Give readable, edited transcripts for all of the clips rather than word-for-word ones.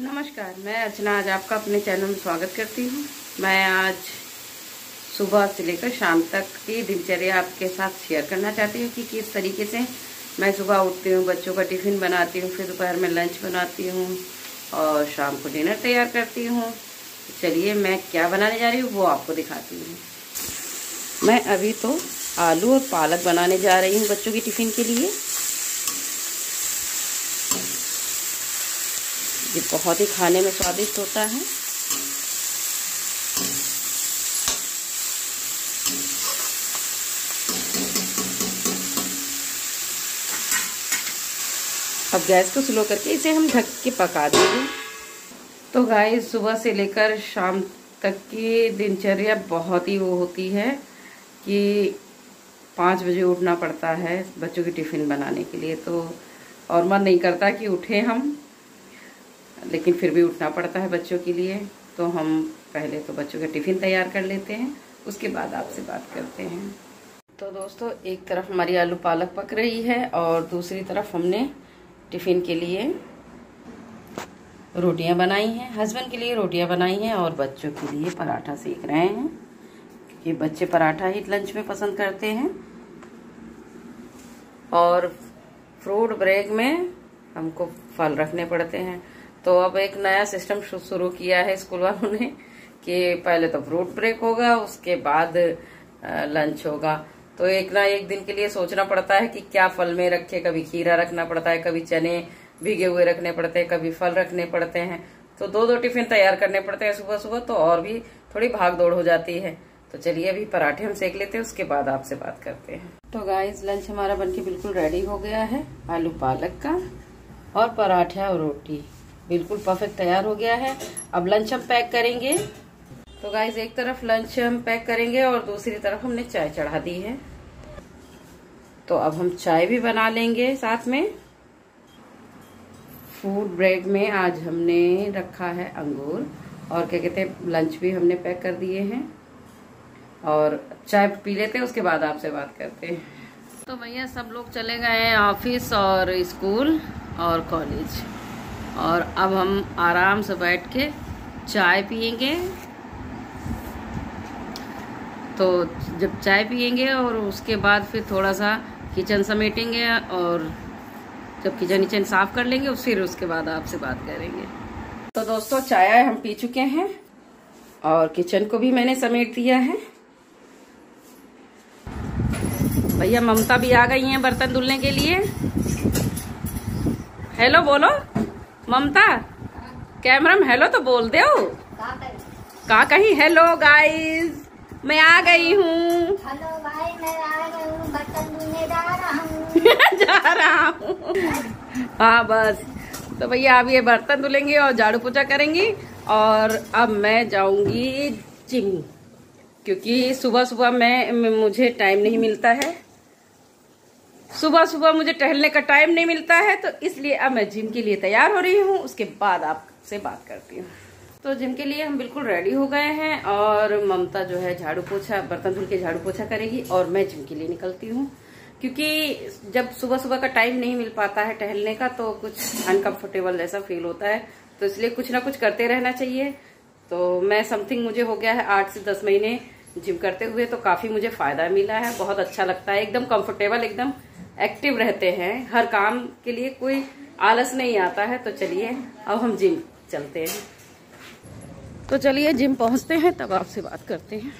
नमस्कार, मैं अर्चना आज आपका अपने चैनल में स्वागत करती हूँ। मैं आज सुबह से लेकर शाम तक की दिनचर्या आपके साथ शेयर करना चाहती हूँ कि किस तरीके से मैं सुबह उठती हूँ, बच्चों का टिफ़िन बनाती हूँ, फिर दोपहर में लंच बनाती हूँ और शाम को डिनर तैयार करती हूँ। चलिए मैं क्या बनाने जा रही हूँ वो आपको दिखाती हूँ। मैं अभी तो आलू और पालक बनाने जा रही हूँ बच्चों की टिफ़िन के लिए। ये बहुत ही खाने में स्वादिष्ट होता है। अब गैस को स्लो करके इसे हम ढक के पका देंगे। तो गाइस, सुबह से लेकर शाम तक की दिनचर्या बहुत ही वो होती है कि 5 बजे उठना पड़ता है बच्चों की टिफ़िन बनाने के लिए। तो और मन नहीं करता कि उठें हम, लेकिन फिर भी उठना पड़ता है बच्चों के लिए। तो हम पहले तो बच्चों का टिफ़िन तैयार कर लेते हैं, उसके बाद आपसे बात करते हैं। तो दोस्तों, एक तरफ हमारी आलू पालक पक रही है और दूसरी तरफ हमने टिफ़िन के लिए रोटियां बनाई हैं। हस्बैंड के लिए रोटियां बनाई हैं और बच्चों के लिए पराठा सेक रहे हैं, क्योंकि बच्चे पराठा ही लंच में पसंद करते हैं। और फ्रूट ब्रेक में हमको फल रखने पड़ते हैं। तो अब एक नया सिस्टम शुरू किया है स्कूल वालों ने कि पहले तो फ्रूट ब्रेक होगा, उसके बाद लंच होगा। तो एक ना एक दिन के लिए सोचना पड़ता है कि क्या फल में रखे। कभी खीरा रखना पड़ता है, कभी चने भीगे हुए रखने पड़ते हैं, कभी फल रखने पड़ते हैं। तो दो टिफिन तैयार करने पड़ते हैं सुबह सुबह, तो और भी थोड़ी भाग दौड़ हो जाती है। तो चलिए अभी पराठे हम सेक लेते हैं, उसके बाद आपसे बात करते हैं। तो गाइस, लंच हमारा बनके बिल्कुल रेडी हो गया है। आलू पालक का और पराठा और रोटी बिल्कुल परफेक्ट तैयार हो गया है। अब लंच हम पैक करेंगे। तो गाइस, एक तरफ लंच हम पैक करेंगे और दूसरी तरफ हमने चाय चढ़ा दी है। तो अब हम चाय भी बना लेंगे साथ में। फूड ब्रेक में आज हमने रखा है अंगूर और क्या कहते हैं, लंच भी हमने पैक कर दिए हैं। और चाय पी लेते हैं, उसके बाद आपसे बात करते हैं। तो भैया सब लोग चले गए हैं ऑफिस और स्कूल और कॉलेज, और अब हम आराम से बैठ के चाय पियेंगे। तो जब चाय पियेंगे और उसके बाद फिर थोड़ा सा किचन समेटेंगे और जब किचन साफ कर लेंगे फिर उसके बाद आपसे बात करेंगे। तो दोस्तों, चाय हम पी चुके हैं और किचन को भी मैंने समेट दिया है। भैया ममता भी आ गई हैं बर्तन धुलने के लिए। हेलो बोलो ममता, कैमरा में हेलो तो बोल दो। का कहीं हेलो गाइस, मैं आ गई हूँ। हेलो भाई, मैं आ गई हूँ, बर्तन धुलने जा रहा हूँ। जा रहा हूँ। हाँ बस, तो भैया अब ये बर्तन धुलेंगे और झाड़ू पोछा करेंगी। और अब मैं जाऊंगी जिम, क्योंकि सुबह सुबह मुझे टाइम नहीं मिलता है। सुबह सुबह मुझे टहलने का टाइम नहीं मिलता है, तो इसलिए अब मैं जिम के लिए तैयार हो रही हूँ। उसके बाद आपसे बात करती हूँ। तो जिम के लिए हम बिल्कुल रेडी हो गए हैं और ममता जो है झाड़ू पोछा, बर्तन धुल के झाड़ू पोछा करेगी और मैं जिम के लिए निकलती हूँ। क्योंकि जब सुबह सुबह का टाइम नहीं मिल पाता है टहलने का, तो कुछ अनकंफर्टेबल जैसा फील होता है। तो इसलिए कुछ ना कुछ करते रहना चाहिए। तो मैं समथिंग मुझे हो गया है 8 से 10 महीने जिम करते हुए, तो काफी मुझे फायदा मिला है। बहुत अच्छा लगता है, एकदम कंफर्टेबल, एकदम एक्टिव रहते हैं। हर काम के लिए कोई आलस नहीं आता है। तो चलिए अब हम जिम चलते हैं। तो चलिए जिम पहुंचते हैं, तब आपसे बात करते हैं।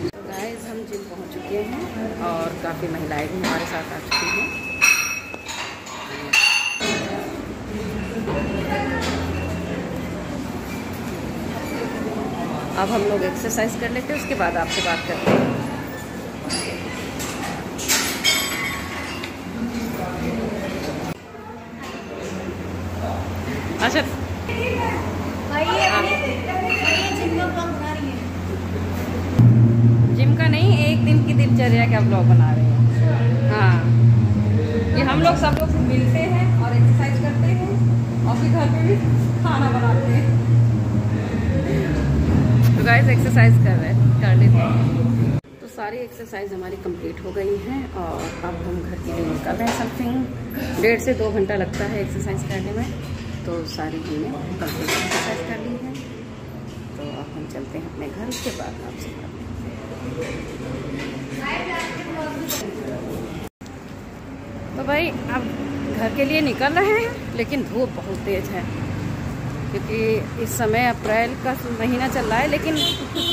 तो गाइस, हम जिम पहुंच चुके हैं और काफी महिलाएं भी हमारे साथ आ चुकी हैं। अब हम लोग एक्सरसाइज कर लेते हैं, उसके बाद आपसे बात करते हैं। अच्छा, जिम का नहीं, एक दिन की दिनचर्या का ब्लॉग बना रहे हैं। हाँ, लोग सब लोग मिलते हैं और एक्सरसाइज करते हैं और फिर घर पे भी खाना बनाते हैं। तो गाइस एक्सरसाइज कर लेते हैं। तो सारी एक्सरसाइज हमारी कंप्लीट हो गई हैं और अब हम घर के लिए निकल रहे हैं। समथिंग 1.5 से 2 घंटा लगता है एक्सरसाइज करने में। तो सारी हमने कंप्लीट एक्सरसाइज कर ली है। तो अब हम चलते हैं अपने घर, उसके बाद आपसे तो भाई अब घर के लिए निकल रहे हैं, लेकिन धूप बहुत तेज है क्योंकि इस समय अप्रैल का महीना चल रहा है, लेकिन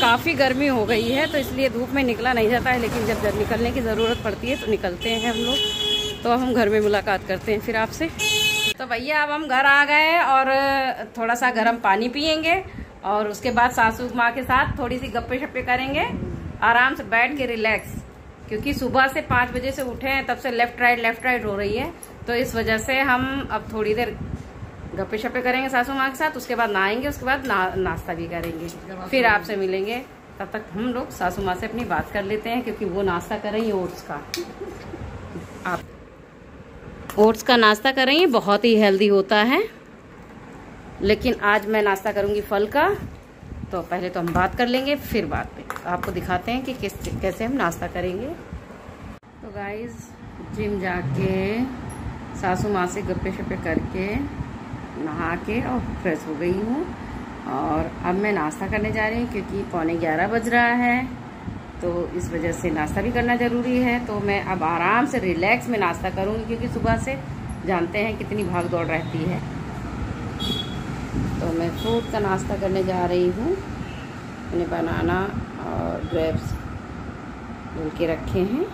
काफ़ी गर्मी हो गई है तो इसलिए धूप में निकला नहीं जाता है। लेकिन जब निकलने की ज़रूरत पड़ती है तो निकलते हैं हम लोग। तो अब हम घर में मुलाकात करते हैं फिर आपसे। तो भैया अब हम घर आ गए और थोड़ा सा गर्म पानी पियेंगे और उसके बाद सासू माँ के साथ थोड़ी सी गप्पे शप्पे करेंगे, आराम से बैठ के रिलैक्स। क्योंकि सुबह से 5 बजे से उठे हैं, तब से लेफ्ट राइट हो रही है, तो इस वजह से हम अब थोड़ी देर गप्पे शप्पे करेंगे सासू माँ के साथ। उसके बाद नहाएंगे, उसके बाद नाश्ता भी करेंगे, फिर आपसे मिलेंगे। तब तक हम लोग सासू माँ से अपनी बात कर लेते हैं क्योंकि वो नाश्ता कर रही है ओट्स का। आप ओट्स का नाश्ता कर रही हैं, बहुत ही हेल्दी होता है। लेकिन आज मैं नाश्ता करूंगी फल का। तो पहले तो हम बात कर लेंगे, फिर बाद में आपको दिखाते हैं कि कैसे हम नाश्ता करेंगे। तो गाइस जिम जाके सासू माँ से गप्पे शप्पे करके नहा के और फ्रेश हो गई हूँ और अब मैं नाश्ता करने जा रही हूँ क्योंकि 11:15 बज रहा है। तो इस वजह से नाश्ता भी करना ज़रूरी है। तो मैं अब आराम से रिलैक्स में नाश्ता करूँगी क्योंकि सुबह से जानते हैं कितनी भाग दौड़ रहती है। तो मैं फ्रूट का नाश्ता करने जा रही हूँ। मैंने बनाना और ग्रेप्स धुल के रखे हैं,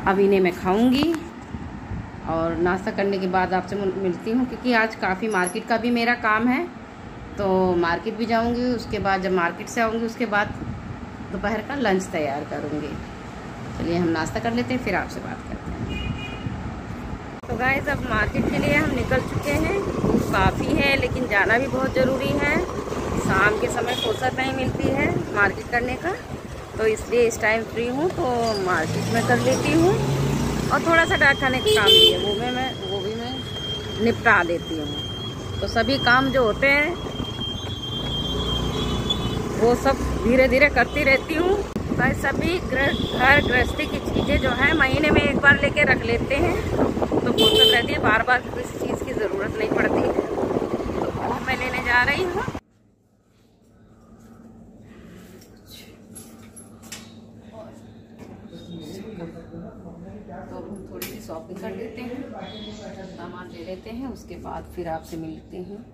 अब इन्हें मैं खाऊंगी और नाश्ता करने के बाद आपसे मिलती हूँ क्योंकि आज काफ़ी मार्केट का भी मेरा काम है। तो मार्केट भी जाऊँगी, उसके बाद जब मार्केट से आऊँगी उसके बाद दोपहर का लंच तैयार करूँगी। चलिए हम नाश्ता कर लेते हैं, फिर आपसे बात करते हैं। तो गाइस अब मार्केट के लिए हम निकल चुके हैं। धूप काफ़ी है लेकिन जाना भी बहुत ज़रूरी है। शाम के समय फुर्सत नहीं मिलती है मार्केट करने का, तो इसलिए इस टाइम फ्री हूँ तो मार्केट में कर लेती हूँ। और थोड़ा सा डाक खाने का काम भी है, वो भी मैं निपटा देती हूँ। तो सभी काम जो होते हैं वो सब धीरे धीरे करती रहती हूँ। भाई सभी घर गृहस्थी की चीज़ें जो है महीने में एक बार लेके रख लेते हैं तो फुर्सत रहती है, बार बार किसी चीज़ की ज़रूरत नहीं पड़ती है। तो वो मैं लेने जा रही हूँ। तो हम थोड़ी सी शॉपिंग कर लेते हैं, सामान ले लेते हैं, उसके बाद फिर आपसे मिलते हैं।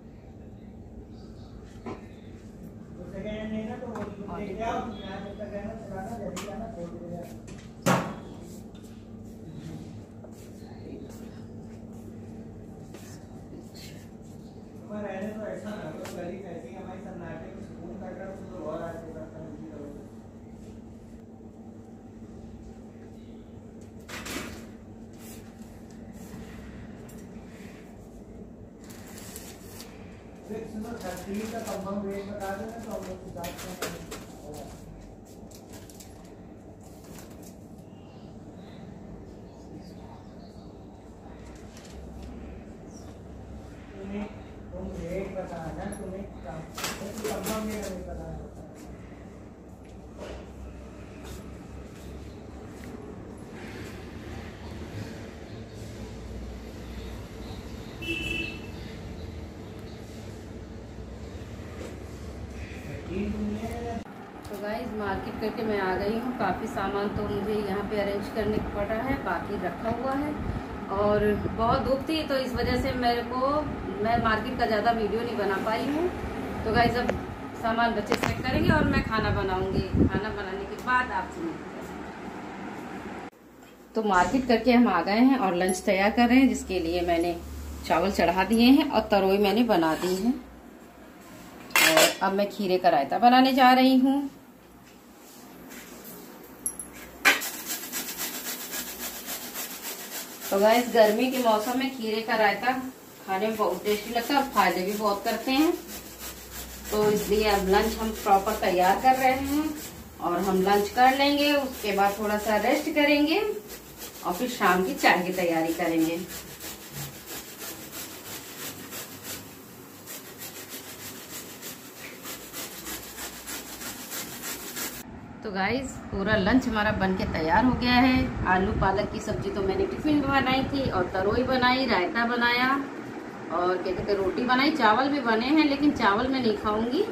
का कंफर्म रेट बता देना तो हम लोग तुम रेट बताना, तुम्हें कंफर्म रेट बताना। तो गाइस मार्केट करके मैं आ गई हूँ। काफ़ी सामान तो मुझे यहाँ पे अरेंज करने पड़ रहा है, बाकी रखा हुआ है। और बहुत धूप थी तो इस वजह से मैं मार्केट का ज़्यादा वीडियो नहीं बना पाई हूँ। तो गाइस अब सामान बच्चे सेट करेंगे और मैं खाना बनाऊँगी। खाना बनाने के बाद आपसे मिलते हैं। तो मार्केट करके हम आ गए हैं और लंच तैयार कर रहे हैं, जिसके लिए मैंने चावल चढ़ा दिए हैं और तरोई मैंने बना दी है। और अब मैं खीरे का रायता बनाने जा रही हूँ। तो गाइस गर्मी के मौसम में खीरे का रायता खाने में बहुत टेस्टी लगता है और फायदे भी बहुत करते हैं। तो इसलिए अब लंच हम प्रॉपर तैयार कर रहे हैं और हम लंच कर लेंगे, उसके बाद थोड़ा सा रेस्ट करेंगे और फिर शाम की चाय की तैयारी करेंगे। तो गाइस पूरा लंच हमारा बनके तैयार हो गया है। आलू पालक की सब्जी तो मैंने टिफिन में बनाई थी, और तरोई बनाई, रायता बनाया, और क्या कहते रोटी बनाई, चावल भी बने हैं, लेकिन चावल मैं नहीं खाऊंगी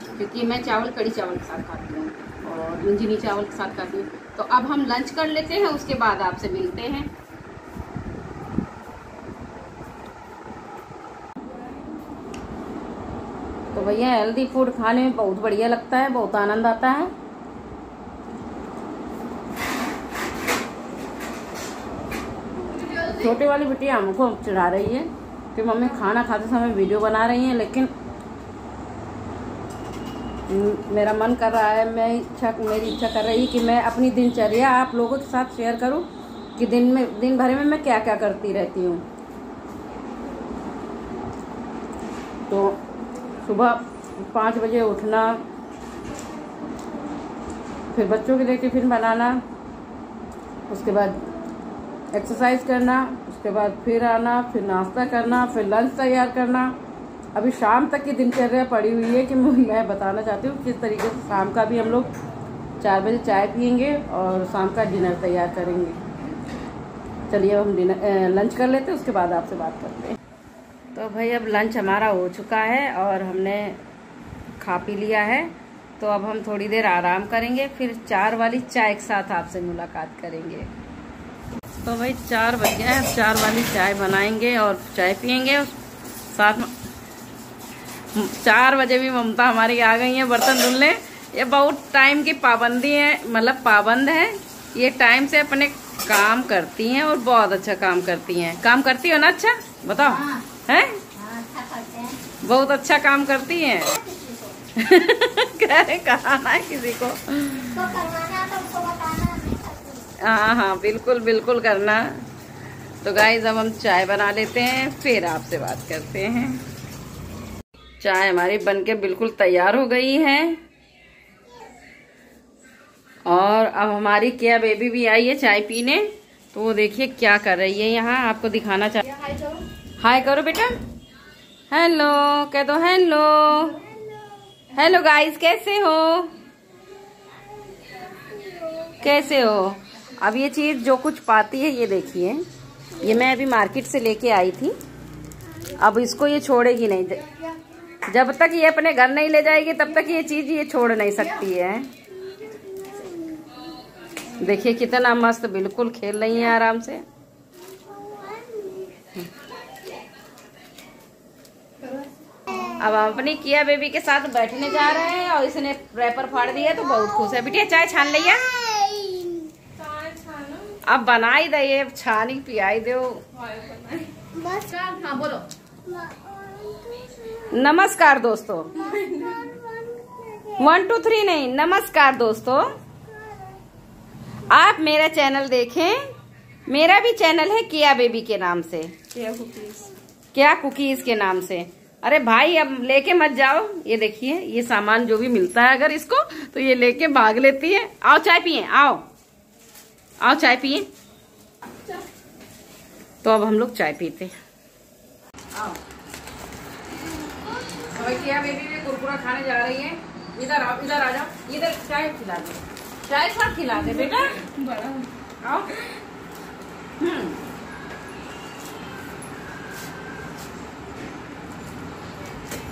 क्योंकि मैं चावल कड़ी चावल के साथ खाती हूँ और मुंजिनी चावल के साथ खाती हूँ। तो अब हम लंच कर लेते हैं, उसके बाद आपसे मिलते हैं। तो भैया हेल्दी फूड खाने में बहुत बढ़िया लगता है, बहुत आनंद आता है। छोटी वाली बिटिया हमको चिढ़ा रही है कि मम्मी खाना खाते समय वीडियो बना रही हैं, लेकिन मेरा मन कर रहा है, मेरी इच्छा कर रही है कि मैं अपनी दिनचर्या आप लोगों के साथ शेयर करूं कि दिन भर में मैं क्या क्या करती रहती हूं। तो सुबह 5 बजे उठना, फिर बच्चों के लिए टिफिन बनाना, उसके बाद एक्सरसाइज करना, उसके बाद फिर आना, फिर नाश्ता करना, फिर लंच तैयार करना। अभी शाम तक की दिनचर्या पड़ी हुई है कि मैं बताना चाहती हूँ किस तरीके से शाम का भी हम लोग 4 बजे चाय पियेंगे और शाम का डिनर तैयार करेंगे। चलिए अब हम लंच कर लेते हैं, उसके बाद आपसे बात करते हैं। तो भाई अब लंच हमारा हो चुका है और हमने खा पी लिया है, तो अब हम थोड़ी देर आराम करेंगे, फिर 4 वाली चाय के साथ आपसे मुलाकात करेंगे। तो भाई 4 बज गया है, 4 वाली चाय बनाएंगे और चाय पियेंगे। साथ में 4 बजे भी ममता हमारी आ गई है बर्तन धुलने। ये बहुत टाइम की पाबंदी है, मतलब पाबंद है, ये टाइम से अपने काम करती हैं और बहुत अच्छा काम करती हैं। काम करती हो ना? अच्छा बताओ। हाँ, हैं? हाँ, अच्छा करते हैं। बहुत अच्छा काम करती हैं। कह रहे कराना है किसी को तो करवाना तो उसको बताना, नहीं करती। हाँ हाँ बिल्कुल बिल्कुल करना। तो गाइस अब हम चाय बना लेते हैं, फिर आपसे बात करते हैं। चाय हमारी बनके बिल्कुल तैयार हो गई है और अब हमारी किया बेबी भी आई है चाय पीने। तो वो देखिए क्या कर रही है यहाँ, आपको दिखाना चाह। हाय करो बेटा, हेलो कह दो, हेलो हेलो गाइस, कैसे हो, कैसे हो। अब ये चीज जो कुछ पाती है, ये देखिए, ये मैं अभी मार्केट से लेके आई थी। अब इसको ये छोड़ेगी नहीं, जब तक ये अपने घर नहीं ले जाएगी तब तक ये चीज ये छोड़ नहीं सकती है। देखिए कितना मस्त बिल्कुल खेल रही है आराम से। अब हम अपनी किया बेबी के साथ बैठने जा रहे हैं और इसने रैपर फाड़ दिया तो बहुत खुश है। बिटिया चाय छान लिया, अब बनाई दे, छानी पियाई दो। हाँ बोलो। नमस्कार दोस्तों, 1 2 3 नहीं, नमस्कार दोस्तों। आप मेरा चैनल देखें, मेरा भी चैनल है किया बेबी के नाम से, क्या कुकीज के नाम से। अरे भाई अब लेके मत जाओ, ये देखिए ये सामान जो भी मिलता है अगर इसको तो ये लेके भाग लेती है। आओ चाय पिए, आओ आओ चाय पिए। तो अब हम लोग चाय पीते हैं। आओ किया बेबी भी कुरकुरा खाने जा रही है। इधर आओ, इधर आ जाओ, इधर चाय खिला दे, चाय साथ खिला दे बेटा, बड़ा आओ।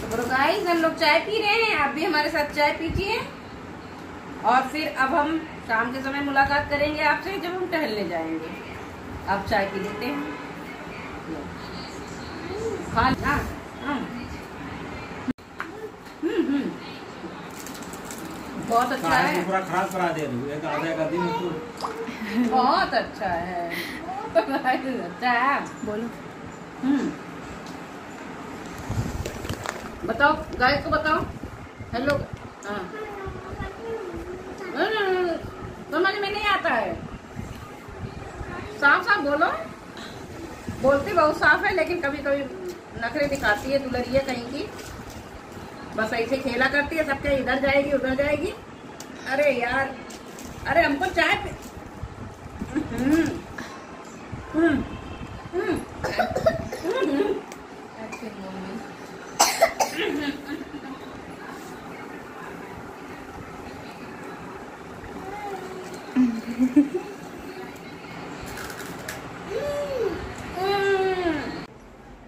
तो गाइस हम लोग चाय पी रहे हैं, आप भी हमारे साथ चाय पीजिए और फिर अब हम शाम के समय मुलाकात करेंगे आपसे जब हम टहलने जाएंगे। अब चाय पी लेते हैं। बहुत अच्छा है, पूरा खराब करा दे रही है, आधा दिन तो बहुत अच्छा है। अच्छा है, बोलो। बताओ गाइस को बताओ हेलो। हाँ समझ में नहीं आता है, साफ साफ बोलो। बोलती बहुत साफ है लेकिन कभी कभी नखरे दिखाती है, दुलरिया कहीं की। बस ऐसे खेला करती है, सबके इधर जाएगी उधर जाएगी। अरे यार, अरे हमको चाय तो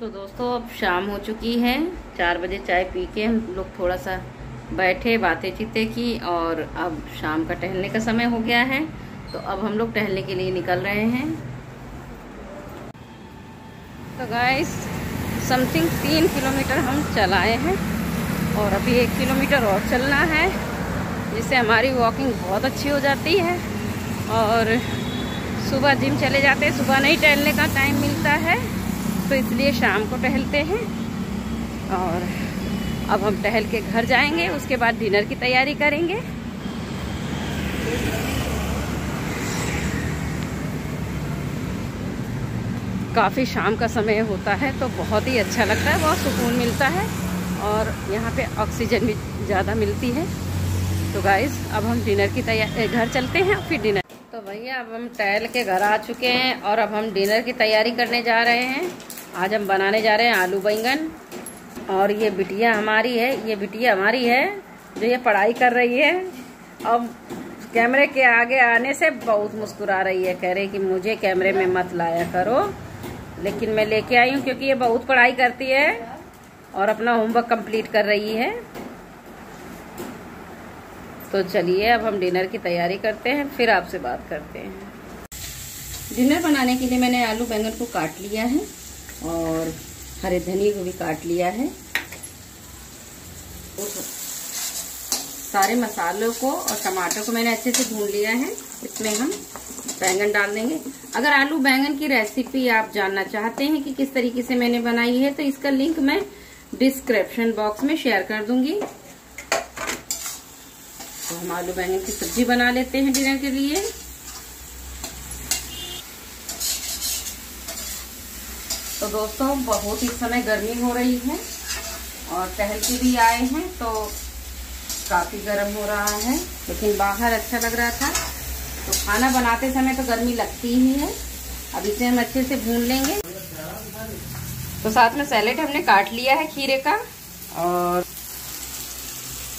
दोस्तों अब शाम हो चुकी है, 4 बजे चाय पी के हम लोग थोड़ा सा बैठे, बातें चीतें की और अब शाम का टहलने का समय हो गया है। तो अब हम लोग टहलने के लिए निकल रहे हैं। तो गाइस समथिंग 3 किलोमीटर हम चलाए हैं और अभी 1 किलोमीटर और चलना है, जिससे हमारी वॉकिंग बहुत अच्छी हो जाती है। और सुबह जिम चले जाते हैं, सुबह नहीं टहलने का टाइम मिलता है, तो इसलिए शाम को टहलते हैं। और अब हम टहल के घर जाएंगे, उसके बाद डिनर की तैयारी करेंगे। काफ़ी शाम का समय होता है तो बहुत ही अच्छा लगता है, बहुत सुकून मिलता है और यहाँ पे ऑक्सीजन भी ज़्यादा मिलती है। तो गाइस अब हम डिनर की तैयारी, घर चलते हैं फिर डिनर। तो भैया अब हम टहल के घर आ चुके हैं और अब हम डिनर की तैयारी करने जा रहे हैं। आज हम बनाने जा रहे हैं आलू बैंगन। और ये बिटिया हमारी है, ये बिटिया हमारी है जो ये पढ़ाई कर रही है। अब कैमरे के आगे आने से बहुत मुस्कुरा रही है, कह रही कि मुझे कैमरे में मत लाया करो, लेकिन मैं लेके आई हूँ क्योंकि ये बहुत पढ़ाई करती है और अपना होमवर्क कंप्लीट कर रही है। तो चलिए अब हम डिनर की तैयारी करते हैं, फिर आपसे बात करते हैं। डिनर बनाने के लिए मैंने आलू बैंगन को काट लिया है और हरे धनिया को भी काट लिया है। सारे मसालों को और टमाटर को मैंने अच्छे से भून लिया है। इसमें हम बैंगन डाल देंगे। अगर आलू बैंगन की रेसिपी आप जानना चाहते हैं कि किस तरीके से मैंने बनाई है, तो इसका लिंक मैं डिस्क्रिप्शन बॉक्स में शेयर कर दूंगी। तो हम आलू बैंगन की सब्जी बना लेते हैं डिनर के लिए। तो दोस्तों बहुत इस समय गर्मी हो रही है और टहल के भी आए हैं तो काफी गर्म हो रहा है, लेकिन बाहर अच्छा लग रहा था। तो खाना बनाते समय तो गर्मी लगती ही है। अब इसे हम अच्छे से भून लेंगे। तो साथ में सैलेड हमने काट लिया है खीरे का। और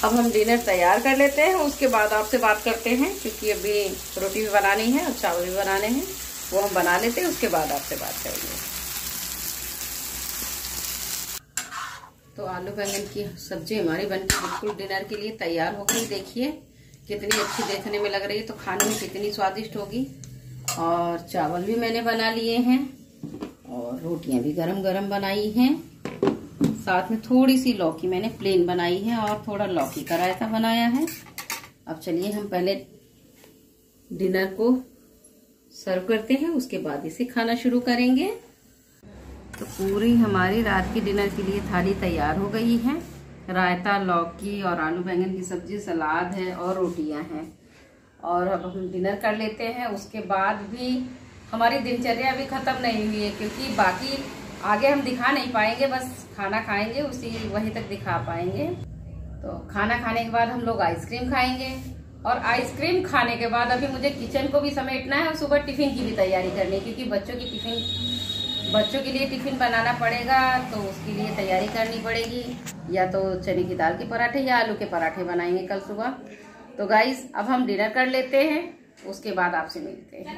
अब हम डिनर तैयार कर लेते हैं, उसके बाद आपसे बात करते हैं, क्योंकि अभी रोटी भी बनानी है और चावल भी बनाने हैं। वो हम बना लेते हैं, उसके बाद आपसे बात करेंगे। तो आलू बैंगन की सब्जी हमारी बनकर बिल्कुल डिनर के लिए तैयार हो गई। देखिए कितनी अच्छी देखने में लग रही है, तो खाने में कितनी स्वादिष्ट होगी। और चावल भी मैंने बना लिए हैं और रोटियां भी गरम गरम बनाई हैं। साथ में थोड़ी सी लौकी मैंने प्लेन बनाई है और थोड़ा लौकी का रायता बनाया है। अब चलिए हम पहले डिनर को सर्व करते हैं, उसके बाद इसे खाना शुरू करेंगे। तो पूरी हमारी रात की डिनर के लिए थाली तैयार हो गई है। रायता, लौकी और आलू बैंगन की सब्जी, सलाद है और रोटियां हैं। और अब हम डिनर कर लेते हैं। उसके बाद भी हमारी दिनचर्या अभी खत्म नहीं हुई है, क्योंकि बाकी आगे हम दिखा नहीं पाएंगे, बस खाना खाएंगे उसी वहीं तक दिखा पाएंगे। तो खाना खाने के बाद हम लोग आइसक्रीम खाएंगे और आइसक्रीम खाने के बाद अभी मुझे किचन को भी समेटना है और सुबह टिफिन की भी तैयारी करनी है, क्योंकि बच्चों के लिए टिफिन बनाना पड़ेगा। तो उसके लिए तैयारी करनी पड़ेगी, या तो चने की दाल के पराठे या आलू के पराठे बनाएंगे कल सुबह। तो गाइस अब हम डिनर कर लेते हैं, उसके बाद आपसे मिलते हैं।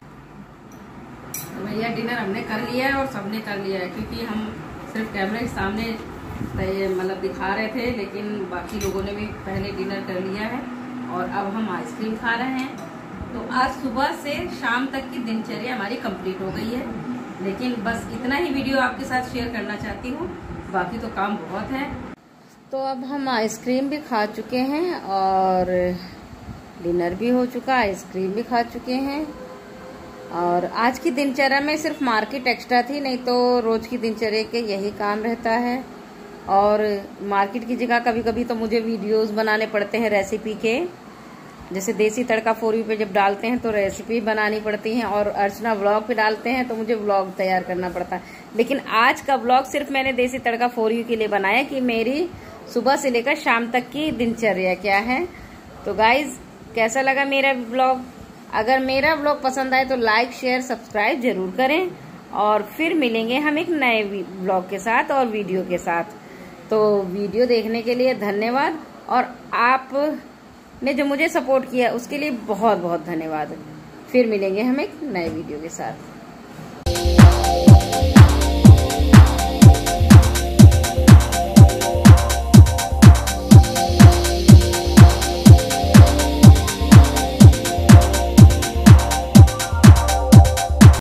तो भैया डिनर हमने कर लिया है और सबने कर लिया है, क्योंकि हम सिर्फ कैमरे के सामने मतलब दिखा रहे थे, लेकिन बाकी लोगों ने भी पहले डिनर कर लिया है। और अब हम आइसक्रीम खा रहे हैं। तो आज सुबह से शाम तक की दिनचर्या हमारी कंप्लीट हो गई है, लेकिन बस इतना ही वीडियो आपके साथ शेयर करना चाहती हूँ, बाकी तो काम बहुत है। तो अब हम आइसक्रीम भी खा चुके हैं और डिनर भी हो चुका, आइसक्रीम भी खा चुके हैं। और आज की दिनचर्या में सिर्फ मार्केट एक्स्ट्रा थी, नहीं तो रोज की दिनचर्या के यही काम रहता है। और मार्केट की जगह कभी कभी तो मुझे वीडियोस बनाने पड़ते हैं रेसिपी के, जैसे देसी तड़का फॉर यू पे जब डालते हैं तो रेसिपी बनानी पड़ती है, और अर्चना व्लॉग पे डालते हैं तो मुझे व्लॉग तैयार करना पड़ता है। लेकिन आज का व्लॉग सिर्फ मैंने देसी तड़का फॉर यू के लिए बनाया कि मेरी सुबह से लेकर शाम तक की दिनचर्या क्या है। तो गाइज कैसा लगा मेरा व्लॉग? अगर मेरा व्लॉग पसंद आए तो लाइक, शेयर, सब्सक्राइब जरूर करें और फिर मिलेंगे हम एक नए ब्लॉग के साथ और वीडियो के साथ। तो वीडियो देखने के लिए धन्यवाद, और आप ने जो मुझे सपोर्ट किया उसके लिए बहुत बहुत धन्यवाद। फिर मिलेंगे हम एक नए वीडियो के साथ।